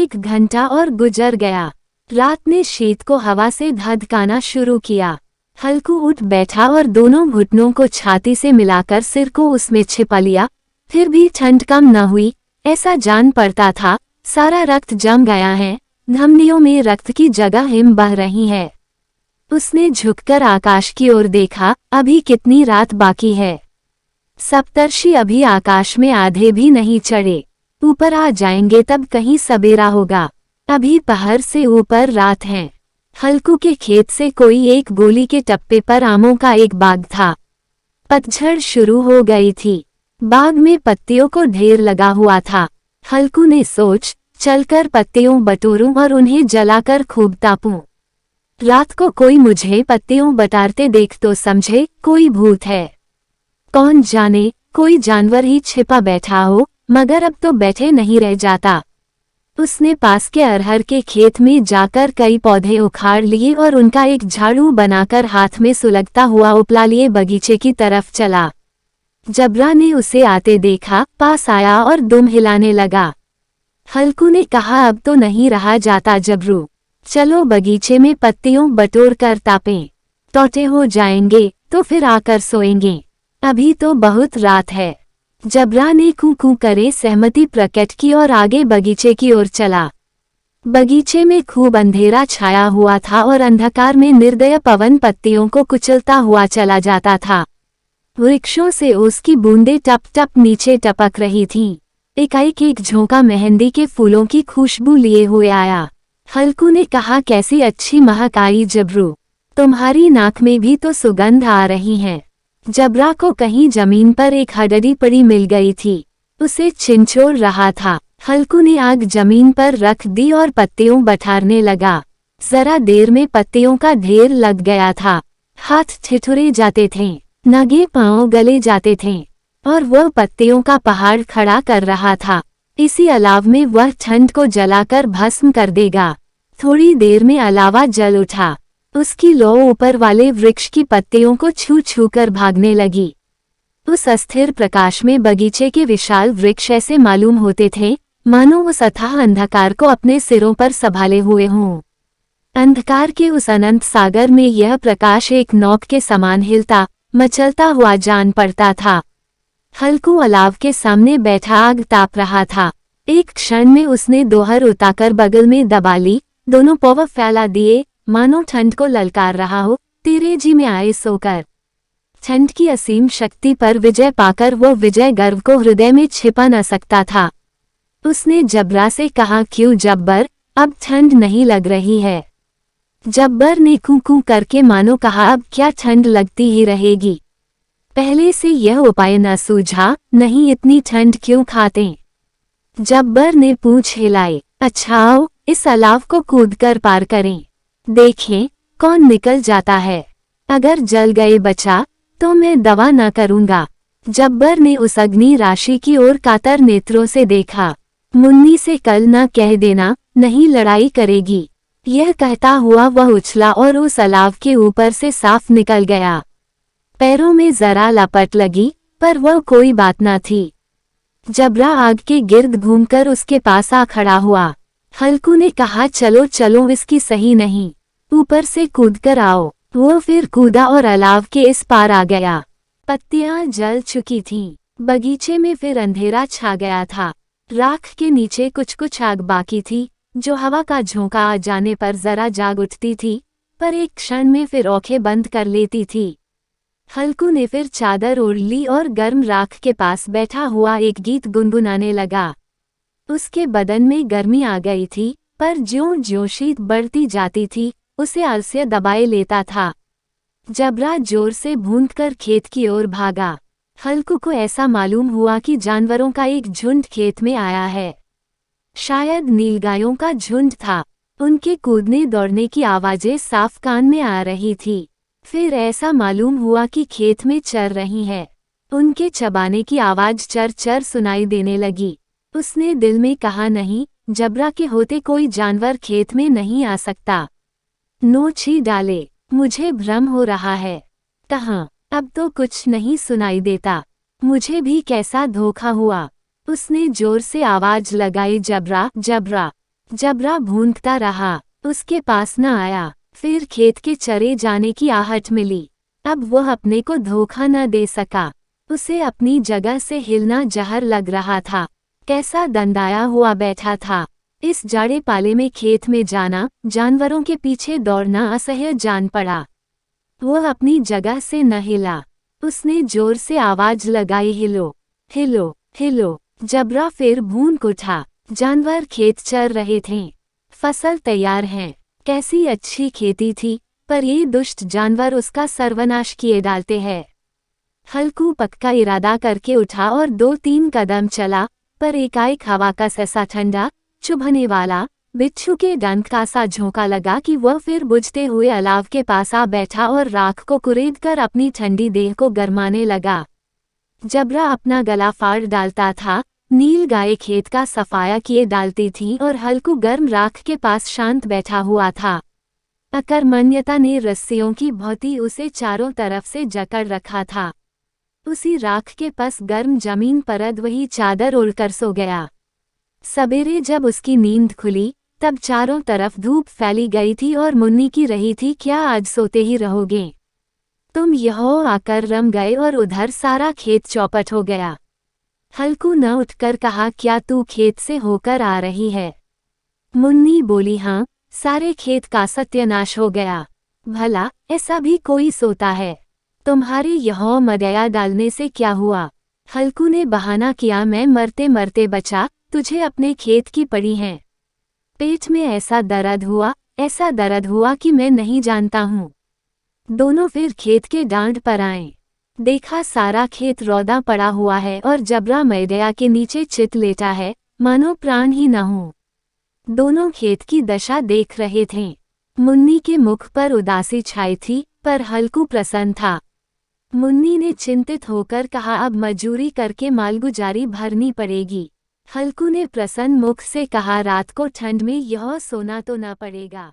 एक घंटा और गुजर गया। रात ने शीत को हवा से धधकाना शुरू किया। हल्कू उठ बैठा और दोनों घुटनों को छाती से मिलाकर सिर को उसमें छिपा लिया। फिर भी ठंड कम न हुई। ऐसा जान पड़ता था सारा रक्त जम गया है, धमनियों में रक्त की जगह हिम बह रही है। उसने झुककर आकाश की ओर देखा। अभी कितनी रात बाकी है। सप्तर्षि अभी आकाश में आधे भी नहीं चढ़े। ऊपर आ जाएंगे तब कहीं सबेरा होगा। अभी पहर से ऊपर रात है। हल्कू के खेत से कोई एक गोली के टप्पे पर आमों का एक बाग था। पतझड़ शुरू हो गई थी। बाग में पत्तियों को ढेर लगा हुआ था। हल्कू ने सोच, चलकर पत्तियों बटोरूं और उन्हें जलाकर खूब तापूं। रात को कोई मुझे पत्तियों बटारते देख तो समझे कोई भूत है। कौन जाने कोई जानवर ही छिपा बैठा हो, मगर अब तो बैठे नहीं रह जाता। उसने पास के अरहर के खेत में जाकर कई पौधे उखाड़ लिए और उनका एक झाड़ू बनाकर हाथ में सुलगता हुआ उपला लिए बगीचे की तरफ चला। जबरा ने उसे आते देखा, पास आया और दुम हिलाने लगा। हल्कू ने कहा, अब तो नहीं रहा जाता जबरू, चलो बगीचे में पत्तियों बटोर कर तापें। टौटे हो जाएंगे तो फिर आकर सोएंगे, अभी तो बहुत रात है। जबरा ने कू कू करे सहमति प्रकट की और आगे बगीचे की ओर चला। बगीचे में खूब अंधेरा छाया हुआ था और अंधकार में निर्दय पवन पत्तियों को कुचलता हुआ चला जाता था। वृक्षों से उसकी बूंदें टप टप नीचे टपक रही थीं। एकाएक एक झोंका मेहंदी के फूलों की खुशबू लिए हुए आया। हल्कू ने कहा, कैसी अच्छी महक आई जबरू, तुम्हारी नाक में भी तो सुगंध आ रही है। जबरा को कहीं जमीन पर एक हडडी पड़ी मिल गई थी, उसे छिंचोड़ रहा था। हल्कू ने आग जमीन पर रख दी और पत्तियों बठारने लगा। जरा देर में पत्तियों का ढेर लग गया था। हाथ ठिठुरे जाते थे, नंगे पांव गले जाते थे और वह पत्तियों का पहाड़ खड़ा कर रहा था। इसी अलाव में वह ठंड को जलाकर भस्म कर देगा। थोड़ी देर में अलावा जल उठा। उसकी लौ ऊपर वाले वृक्ष की पत्तियों को छू छू कर भागने लगी। उस अस्थिर प्रकाश में बगीचे के विशाल वृक्ष ऐसे मालूम होते थे मानो उस अथाह अंधकार को अपने सिरों पर संभाले हुए हों। अंधकार के उस अनंत सागर में यह प्रकाश एक नौक के समान हिलता मचलता हुआ जान पड़ता था। हल्कू अलाव के सामने बैठा आग ताप रहा था। एक क्षण में उसने दोहर उताकर बगल में दबा ली, दोनों पव फैला दिए मानो ठंड को ललकार रहा हो, तेरे जी में आए सोकर। ठंड की असीम शक्ति पर विजय पाकर वो विजय गर्व को हृदय में छिपा न सकता था। उसने जबरा से कहा, क्यों जब्बर, अब ठंड नहीं लग रही है। जब्बर ने कू कू करके मानो कहा, अब क्या ठंड लगती ही रहेगी। पहले से यह उपाय न सूझा, नहीं इतनी ठंड क्यों खाते। जब्बर ने पूंछ हिलाई, अच्छा आओ इस अलाव को कूदकर पार करें, देखें कौन निकल जाता है। अगर जल गए बचा तो मैं दवा न करूंगा। जब्बर ने उस अग्नि राशि की ओर कातर नेत्रों से देखा। मुन्नी से कल न कह देना, नहीं लड़ाई करेगी। यह कहता हुआ वह उछला और उस अलाव के ऊपर से साफ निकल गया। पैरों में जरा लपट लगी, पर वह कोई बात न थी। जबरा आग के गिर्द घूमकर उसके पास आ खड़ा हुआ। हल्कू ने कहा, चलो चलो इसकी सही नहीं, ऊपर से कूदकर आओ। वो फिर कूदा और अलाव के इस पार आ गया। पत्तियां जल चुकी थीं। बगीचे में फिर अंधेरा छा गया था। राख के नीचे कुछ कुछ आग बाकी थी, जो हवा का झोंका आ जाने पर जरा जाग उठती थी, पर एक क्षण में फिर आंखें बंद कर लेती थी। हल्कू ने फिर चादर ओढ़ ली और गर्म राख के पास बैठा हुआ एक गीत गुनगुनाने लगा। उसके बदन में गर्मी आ गई थी, पर ज्यों-ज्यों शीत बढ़ती जाती थी, उसे आलस्य दबाए लेता था। जबरा जोर से भूंदकर खेत की ओर भागा। हल्कू को ऐसा मालूम हुआ कि जानवरों का एक झुंड खेत में आया है। शायद नीलगायों का झुंड था। उनके कूदने दौड़ने की आवाजें साफ कान में आ रही थी। फिर ऐसा मालूम हुआ कि खेत में चर रही है। उनके चबाने की आवाज चर चर सुनाई देने लगी। उसने दिल में कहा, नहीं, जबरा के होते कोई जानवर खेत में नहीं आ सकता। नोच ही डाले, मुझे भ्रम हो रहा है। कहाँ, अब तो कुछ नहीं सुनाई देता। मुझे भी कैसा धोखा हुआ। उसने जोर से आवाज लगाई, जबरा जबरा। जबरा भूनता रहा, उसके पास न आया। फिर खेत के चरे जाने की आहट मिली। अब वह अपने को धोखा न दे सका। उसे अपनी जगह से हिलना जहर लग रहा था। कैसा दंदाया हुआ बैठा था। इस जाड़े पाले में खेत में जाना, जानवरों के पीछे दौड़ना असह्य जान पड़ा। वह अपनी जगह से न हिला। उसने जोर से आवाज लगाई, हिलो हिलो हिलो। जबरा फिर भून उठा। जानवर खेत चर रहे थे। फसल तैयार है। कैसी अच्छी खेती थी, पर ये दुष्ट जानवर उसका सर्वनाश किए डालते हैं। हल्कू पक्का इरादा करके उठा और 2-3 कदम चला, पर एकाएक हवा का ऐसा ठंडा, चुभने वाला, बिच्छू के डंक का सा झोंका लगा कि वह फिर बुझते हुए अलाव के पास आ बैठा और राख को कुरेद कर अपनी ठंडी देह को गरमाने लगा। जबरा अपना गला फाड़ डालता था, नील गाय खेत का सफाया किए डालती थी और हल्कू गर्म राख के पास शांत बैठा हुआ था। अकर्मण्यता ने रस्सियों की भांति उसे चारों तरफ से जकड़ रखा था। उसी राख के पास गर्म जमीन पर वही चादर ओढ़कर सो गया। सवेरे जब उसकी नींद खुली, तब चारों तरफ धूप फैली गई थी और मुन्नी की रही थी, क्या आज सोते ही रहोगे तुम? यहाँ आकर रम गए और उधर सारा खेत चौपट हो गया। हल्कू न उठकर कहा, क्या तू खेत से होकर आ रही है? मुन्नी बोली, हाँ, सारे खेत का सत्यानाश हो गया। भला ऐसा भी कोई सोता है? तुम्हारे यहाँ मदया डालने से क्या हुआ? हल्कू ने बहाना किया, मैं मरते मरते बचा, तुझे अपने खेत की पड़ी है। पेट में ऐसा दर्द हुआ कि मैं नहीं जानता हूँ। दोनों फिर खेत के डांड पर आए। देखा सारा खेत रौदा पड़ा हुआ है और जबरा मैदया के नीचे चित लेटा है, मानो प्राण ही न हो। दोनों खेत की दशा देख रहे थे। मुन्नी के मुख पर उदासी छाई थी, पर हल्कू प्रसन्न था। मुन्नी ने चिंतित होकर कहा, अब मजूरी करके मालगुजारी भरनी पड़ेगी। हल्कू ने प्रसन्न मुख से कहा, रात को ठंड में यह सोना तो न पड़ेगा।